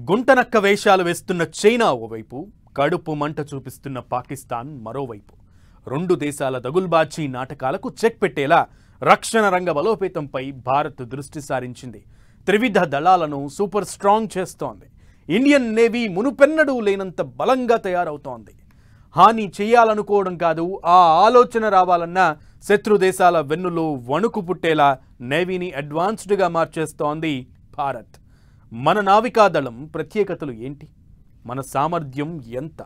గుంటనక్క వేషాలు వేస్తున్న చైనా ఓవైపు, కడుపు మంట చూపిస్తున్న పాకిస్తాన్ మరోవైపు రెండు దేశాల దగుల్బాజీ నాటకాలకు చెక్ పెట్టేలా రక్షణ రంగ బలోపేతంపై భారత్ దృష్టి సారించింది. త్రివిధ దళాలను సూపర్ స్ట్రాంగ్ చేస్తోంది. ఇండియన్ నేవీ మునుపెన్నడూ లేనంత బలంగా తయారవుతోంది. హాని చేయాలనుకోవడం కాదు, ఆ ఆలోచన రావాలన్నా శత్రు దేశాల వెన్నులో వణుకు పుట్టేలా నేవీని అడ్వాన్స్డ్గా మార్చేస్తోంది భారత్. మన నావికాదళం ప్రత్యేకతలు ఏంటి? మన సామర్థ్యం ఎంత?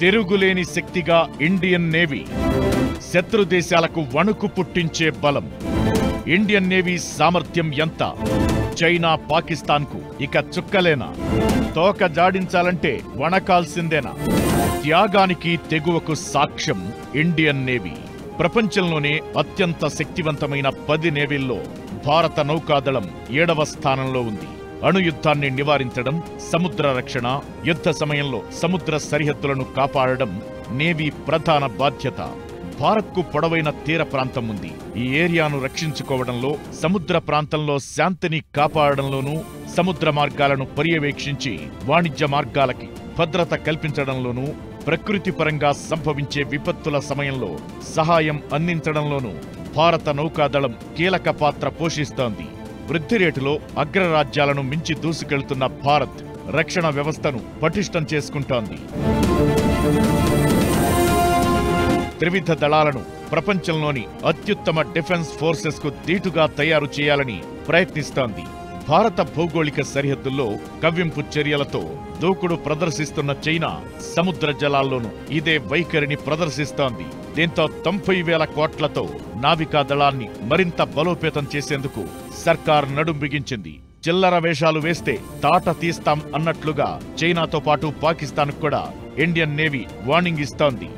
తిరుగులేని శక్తిగా ఇండియన్ నేవీ, శత్రు దేశాలకు వణుకు పుట్టించే బలం. ఇండియన్ నేవీ సామర్థ్యం ఎంత? చైనా పాకిస్తాన్కు ఇక చుక్కలేనా? తోక జాడించాలంటే వణకాల్సిందేనా? త్యాగానికి తెగువకు సాక్ష్యం ఇండియన్ నేవీ. ప్రపంచంలోనే అత్యంత శక్తివంతమైన 10 నేవీల్లో భారత నౌకాదళం 7వ స్థానంలో ఉంది. అణుయుద్ధాన్ని నివారించడం, సముద్ర రక్షణ, యుద్ధ సమయంలో సముద్ర సరిహద్దులను కాపాడడం నేవీ ప్రధాన బాధ్యత. భారత్కు పొడవైన తీర ప్రాంతం ఉంది. ఈ ఏరియాను రక్షించుకోవడంలో, సముద్ర ప్రాంతంలో శాంతిని కాపాడడంలోనూ, సముద్ర మార్గాలను పర్యవేక్షించి వాణిజ్య మార్గాలకి భద్రత కల్పించడంలోనూ, ప్రకృతి పరంగా సంభవించే విపత్తుల సమయంలో సహాయం అందించడంలోనూ భారత నౌకాదళం కీలక పాత్ర పోషిస్తోంది. వృద్ధి రేటులో అగ్రరాజ్యాలను మించి దూసుకెళ్తున్న భారత్ రక్షణ వ్యవస్థను పటిష్టం చేసుకుంటోంది. త్రివిధ దళాలను ప్రపంచంలోని అత్యుత్తమ డిఫెన్స్ ఫోర్సెస్ కు దీటుగా తయారు చేయాలని ప్రయత్నిస్తోంది. భారత భౌగోళిక సరిహద్దుల్లో కవ్వింపు చర్యలతో దూకుడు ప్రదర్శిస్తున్న చైనా సముద్ర జలాల్లోనూ ఇదే వైఖరిని ప్రదర్శిస్తోంది. దీంతో 90,000 కోట్లతో నావికా దళాన్ని మరింత బలోపేతం చేసేందుకు సర్కార్ నడుం బిగించింది. చిల్లర వేషాలు వేస్తే తాట తీస్తాం అన్నట్లుగా చైనాతో పాటు పాకిస్తాన్ కూడా ఇండియన్ నేవీ వార్నింగ్ ఇస్తోంది.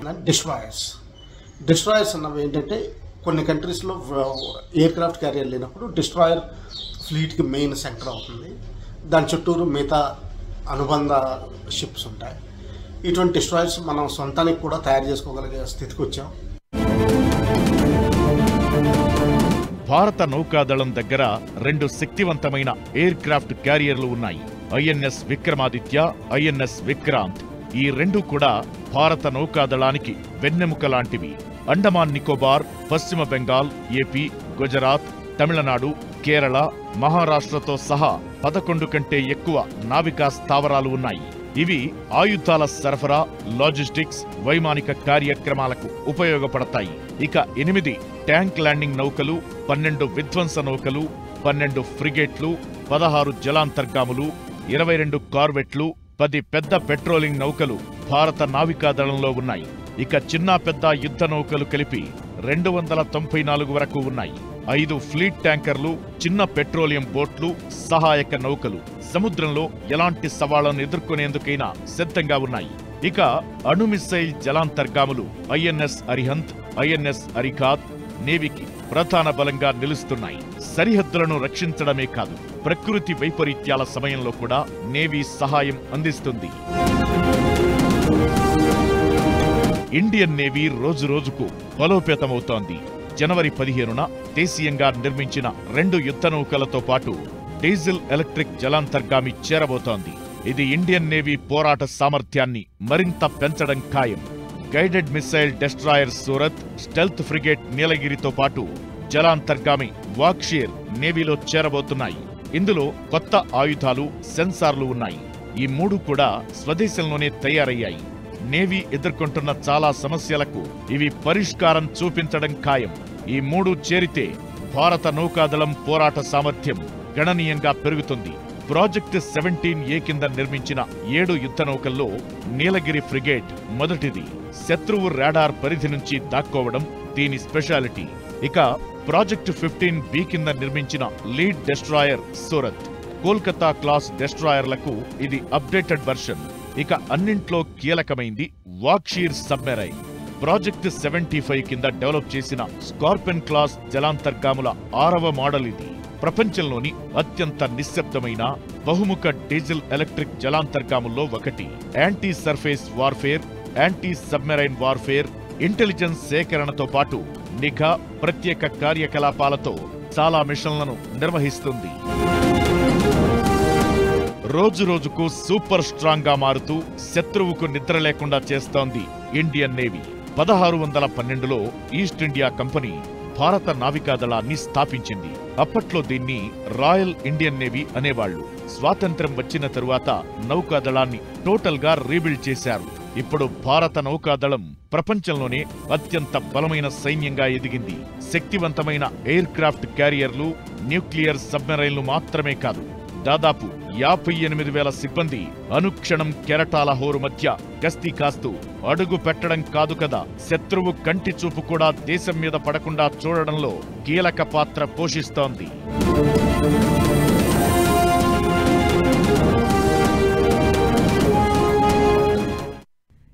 డిస్ట్రాయర్స్ అన్నవి ఏంటంటే కొన్ని కంట్రీస్లో ఎయిర్ క్రాఫ్ట్ క్యారియర్ లేనప్పుడు డిస్ట్రాయర్ ఫ్లీట్కి మెయిన్ సెంటర్ అవుతుంది. దాని చుట్టూరు మిగతా అనుబంధ షిప్స్ ఉంటాయి. ఇటువంటి డిస్ట్రాయర్స్ మనం సొంతానికి కూడా తయారు చేసుకోగలిగే స్థితికి వచ్చాం. భారత నౌకాదళం దగ్గర 2 శక్తివంతమైన ఎయిర్ క్రాఫ్ట్ క్యారియర్లు ఉన్నాయి. INS Vikramaditya, INS Vikrant. ఈ 2 కూడా భారత నౌకాదళానికి వెన్నెముక లాంటివి. అండమాన్ నికోబార్, పశ్చిమ బెంగాల్, ఏపీ, గుజరాత్, తమిళనాడు, కేరళ, మహారాష్ట్రతో సహా 11 కంటే ఎక్కువ నావికా స్థావరాలు ఉన్నాయి. ఇవి ఆయుధాల సరఫరా, లాజిస్టిక్స్, వైమానిక కార్యక్రమాలకు ఉపయోగపడతాయి. ఇక 8 ట్యాంక్ ల్యాండింగ్ నౌకలు, 12 విధ్వంస నౌకలు, 12 ఫ్రిగేట్లు, 16 జలాంతర్గాములు, 22 కార్వెట్లు, 10 పెద్ద పెట్రోలింగ్ నౌకలు భారత నావికాదళంలో ఉన్నాయి. ఇక చిన్న పెద్ద యుద్ధ నౌకలు కలిపి 294 వరకు ఉన్నాయి. 5 ఫ్లీట్ ట్యాంకర్లు, చిన్న పెట్రోలియం బోట్లు, సహాయక నౌకలు సముద్రంలో ఎలాంటి సవాళ్లను ఎదుర్కొనేందుకైనా సిద్ధంగా ఉన్నాయి. ఇక అణు మిస్సైల్ జలాంతర్గాములు ఐఎన్ఎస్ అరిహంత్, ఐఎన్ఎస్ అరికాత్ నేవీకి ప్రధాన బలంగా నిలుస్తున్నాయి. సరిహద్దులను రక్షించడమే కాదు, ప్రకృతి వైపరీత్యాల సమయంలో కూడా నేవీ సహాయం అందిస్తుంది. ఇండియన్ నేవీ రోజురోజుకు బలోపేతమవుతోంది. జనవరి 15న దేశీయంగా నిర్మించిన 2 యుద్ధ నౌకలతో పాటు డీజిల్ ఎలక్ట్రిక్ జలాంతర్గామి చేరబోతోంది. ఇది ఇండియన్ నేవీ పోరాట సామర్థ్యాన్ని మరింత పెంచడం ఖాయం. Guided missile destroyer Surat, stealth frigate నీలగిరితో పాటు జలాంతర్గామి వాక్షీర్ నేవీలో చేరబోతున్నాయి. ఇందులో కొత్త ఆయుధాలు, సెన్సార్లు ఉన్నాయి. ఈ 3 కూడా స్వదేశంలోనే తయారయ్యాయి. నేవీ ఎదుర్కొంటున్న చాలా సమస్యలకు ఇవి పరిష్కారం చూపించడం ఖాయం. ఈ 3 చేరితే భారత నౌకాదళం పోరాట సామర్థ్యం గణనీయంగా పెరుగుతుంది. ప్రాజెక్ట్ 17A కింద నిర్మించిన 7 యుద్ధ నౌకల్లో నీలగిరి ఫ్రిగేట్ మొదటిది. శత్రువు రాడార్ పరిధి నుంచి దాక్కోవడం దీని స్పెషాలిటీ. ఇక ప్రాజెక్ట్ 15B కింద నిర్మించిన lead destroyer Surat. Kolkata class డెస్ట్రాయర్లకు ఇది అప్డేటెడ్ వెర్షన్. ఇక అన్నింట్లో కీలకమైంది వాక్షీర్ సబ్మెరైన్. ప్రాజెక్ట్ 75 కింద డెవలప్ చేసిన స్కార్పెన్ క్లాస్ జలాంతర్గాముల 6వ మోడల్ ఇది. ప్రపంచంలోని అత్యంత నిశ్శబ్దమైన బహుముఖ డీజిల్ ఎలక్ట్రిక్ జలాంతర్గాముల్లో ఒకటి. Anti surface warfare, anti submarine warfare, intelligence సేకరణతో పాటు నిఘా, ప్రత్యేక కార్యకలాపాలతో చాలా మిషన్లను నిర్వహిస్తుంది. రోజురోజుకు సూపర్ స్ట్రాంగ్ గా మారుతూ శత్రువుకు నిద్ర లేకుండా చేస్తోంది ఇండియన్ నేవీ. 1612లో ఈస్ట్ ఇండియా కంపెనీ భారత నావికాదళాన్ని స్థాపించింది. అప్పట్లో దీన్ని రాయల్ ఇండియన్ నేవీ అనేవాళ్లు. స్వాతంత్ర్యం వచ్చిన తరువాత నౌకాదళాన్ని టోటల్ గా రీబిల్డ్ చేశారు. ఇప్పుడు భారత నౌకాదళం ప్రపంచంలోనే అత్యంత బలమైన సైన్యంగా ఎదిగింది. శక్తివంతమైన ఎయిర్ క్రాఫ్ట్ క్యారియర్లు, న్యూక్లియర్ సబ్మెరైన్లు మాత్రమే కాదు, దాదాపు 58,000 సిబ్బంది అనుక్షణం కెరటాల హోరు మధ్య గస్తీ కాస్తూ అడుగు పెట్టడం కాదు కదా, శత్రువు కంటి చూపు కూడా దేశం మీద పడకుండా చూడడంలో కీలక పాత్ర పోషిస్తోంది.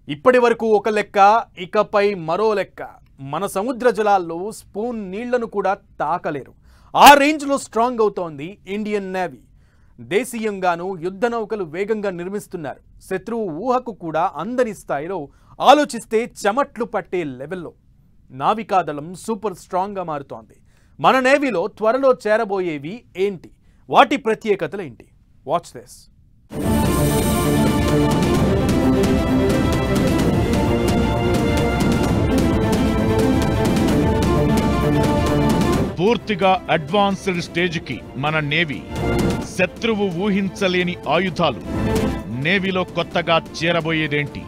ఇప్పటి వరకు ఒక లెక్క, ఇకపై మరో లెక్క. మన సముద్ర జలాల్లో స్పూన్ నీళ్లను కూడా తాకలేరు. ఆ రేంజ్లో స్ట్రాంగ్ అవుతోంది ఇండియన్ నేవీ. దేశీయంగానూ యుద్ధ నౌకలు వేగంగా నిర్మిస్తున్నారు. శత్రువు ఊహకు కూడా అందని స్థాయిలో ఆలోచిస్తే చెమట్లు పట్టే లెవెల్లో నావికాదళం సూపర్ స్ట్రాంగ్గా మారుతోంది. మన నేవీలో త్వరలో చేరబోయేవి ఏంటి, వాటి ప్రత్యేకతలేంటి? Watch this. పూర్తిగా అడ్వాన్స్డ్ స్టేజ్కి మన నేవీ. శత్రువు ఊహించలేని ఆయుధాలు. నేవీలో కొత్తగా చేరబోయేదేంటి?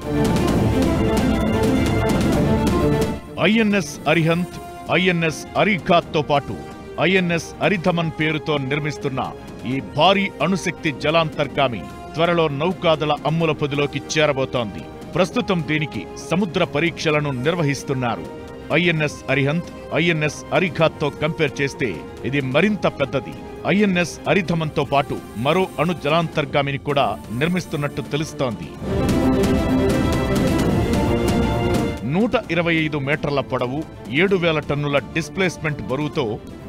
ఐఎన్ఎస్ అరిహంత్, ఐఎన్ఎస్ అరిఘాత్తో పాటు ఐఎన్ఎస్ అరిధమన్ పేరుతో నిర్మిస్తున్న ఈ భారీ అణుశక్తి జలాంతర్గామి త్వరలో నౌకాదళ అమ్ముల పొదిలోకి చేరబోతోంది. ప్రస్తుతం దీనికి సముద్ర పరీక్షలను నిర్వహిస్తున్నారు. ఐఎన్ఎస్ అరిహంత్, ఐఎన్ఎస్ అరిఘాత్తో కంపేర్ చేస్తే ఇది మరింత పెద్దది. ఐఎన్ఎస్ అరిధమన్తో పాటు మరో అణు జలాంతర్గామిని కూడా నిర్మిస్తున్నట్టు తెలుస్తోంది. 125 మీటర్ల పొడవు, 7,000 టన్నుల డిస్ప్లేస్మెంట్ బరువుతో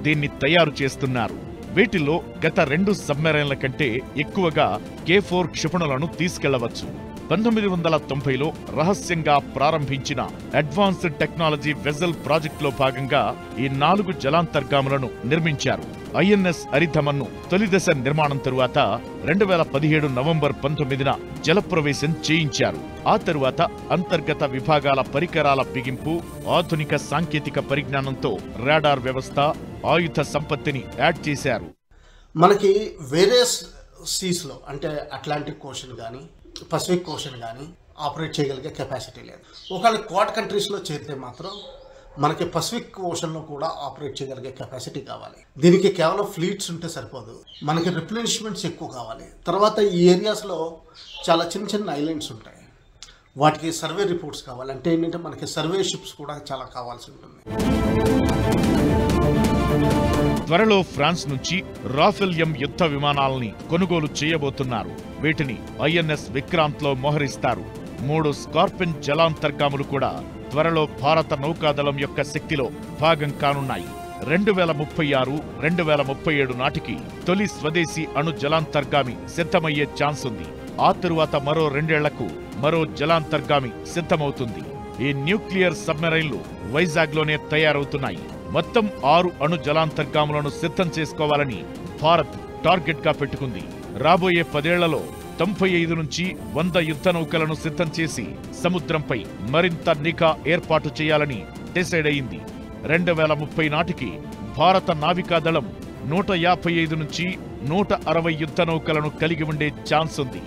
దీన్ని తయారు చేస్తున్నారు. వీటిలో గత 2 సబ్మెరైన్ల కంటే ఎక్కువగా K4 క్షిపణులను తీసుకెళ్లవచ్చు. 1990లో రహస్యంగా ప్రారంభించిన అడ్వాన్స్డ్ టెక్నాలజీ వెజల్ ప్రాజెక్టులో భాగంగా ఈ 4 జలాంతర్గాములను నిర్మించారు. ఐఎన్ఎస్ అరిధమన్ను తొలిదశ నిర్మాణం తరువాత 2017 నవంబర్ 19న జలప్రవేశం చేయించారు. ఆ తరువాత అంతర్గత విభాగాల పరికరాల బిగింపు, ఆధునిక సాంకేతిక పరిజ్ఞానంతో రాడార్ వ్యవస్థ, ఆయుధ సంపత్తిని యాడ్ చేశారు. మనకి వేరే సీస్లో అంటే అట్లాంటిక్ ఓషన్ కానీ పసిఫిక్ ఓషన్ కానీ ఆపరేట్ చేయగలిగే కెపాసిటీ లేదు. ఒకవేళ క్వాడ్ కంట్రీస్లో చేరితే మాత్రం మనకి పసిఫిక్ ఓషన్లో కూడా ఆపరేట్ చేయగలిగే కెపాసిటీ కావాలి. దీనికి కేవలం ఫ్లీట్స్ ఉంటే సరిపోదు, మనకి రిప్లెనిష్మెంట్స్ ఎక్కువ కావాలి. తర్వాత ఈ ఏరియాస్లో చాలా చిన్న చిన్న ఐలాండ్స్ ఉంటాయి, వాటికి సర్వే రిపోర్ట్స్ కావాలి. అంటే ఏంటంటే మనకి సర్వే షిప్స్ కూడా చాలా కావాల్సి ఉంటుంది. త్వరలో ఫ్రాన్స్ నుంచి రాఫెల్ ఎం యుద్ధ విమానాల్ని కొనుగోలు చేయబోతున్నారు. వీటిని ఐఎన్ఎస్ విక్రాంత్లో మోహరిస్తారు. 3 స్కార్పిన్ జలాంతర్గాములు కూడా త్వరలో భారత నౌకాదళం యొక్క శక్తిలో భాగం కానున్నాయి. 2036, 2037 నాటికి తొలి స్వదేశీ అణు జలాంతర్గామి సిద్ధమయ్యే ఛాన్స్ ఉంది. ఆ తరువాత మరో 2 ఏళ్లకు మరో జలాంతర్గామి సిద్ధమవుతుంది. ఈ న్యూక్లియర్ సబ్మెరైన్లు వైజాగ్లోనే తయారవుతున్నాయి. మొత్తం 6 అణు జలాంతర్గాములను సిద్ధం చేసుకోవాలని భారత్ టార్గెట్ గా పెట్టుకుంది. రాబోయే 10 ఏళ్లలో 95 నుంచి 100 యుద్ధ నౌకలను సిద్ధం చేసి సముద్రంపై మరింత నిఘా ఏర్పాటు చేయాలని డిసైడ్ అయింది. 2030 నాటికి భారత నావికాదళం 155 నుంచి 160 యుద్ధ నౌకలను కలిగి ఉండే ఛాన్స్ ఉంది.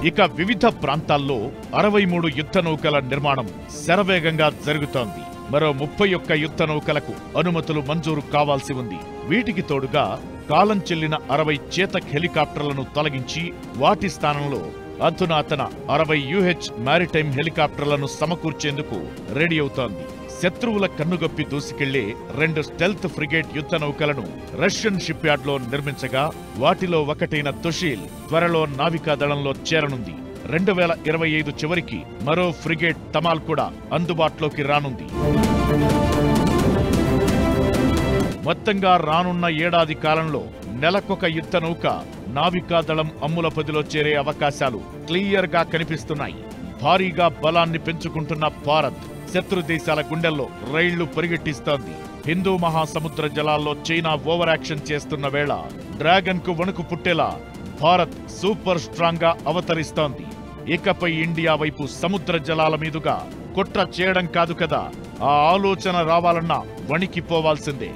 ఇక వివిధ ప్రాంతాల్లో 63 యుద్ధ నౌకల నిర్మాణం శరవేగంగా జరుగుతోంది. మరో 31 యుద్ధ నౌకలకు అనుమతులు మంజూరు కావాల్సి ఉంది. వీటికి తోడుగా కాలం చెల్లిన 60 చేతక్ హెలికాప్టర్లను తొలగించి వాటి స్థానంలో అధునాతన 60 UH మారిటైమ్ హెలికాప్టర్లను సమకూర్చేందుకు రెడీ అవుతోంది. శత్రువుల కన్నుగప్పి దూసుకెళ్లే 2 స్టెల్త్ ఫ్రిగేట్ యుద్ధ నౌకలను రష్యన్ షిప్ యార్డ్ లో నిర్మించగా వాటిలో ఒకటైన తుషీల్ త్వరలో నావికాదళంలో చేరనుంది. 2025 చివరికి మరో ఫ్రిగేట్ తమాల్ కూడా అందుబాటులోకి రానుంది. మొత్తంగా రానున్న ఏడాది కాలంలో నెలకొక యుద్ధ నౌక నావికాదళం అమ్ముల పొదిలో చేరే అవకాశాలు క్లియర్ గా కనిపిస్తున్నాయి. భారీగా బలాన్ని పెంచుకుంటున్న భారత్ శత్రు దేశాల గుండెల్లో రైళ్లు పరిగెట్టిస్తోంది. హిందూ మహాసముద్ర జలాల్లో చైనా ఓవర్ యాక్షన్ చేస్తున్న వేళ డ్రాగన్ కు వణుకు పుట్టేలా భారత్ సూపర్ స్ట్రాంగ్ గా అవతరిస్తోంది. ఇకపై ఇండియా వైపు సముద్ర జలాల మీదుగా కుట్ర చేయడం కాదు కదా, ఆ ఆలోచన రావాలన్నా వణికిపోవాల్సిందే.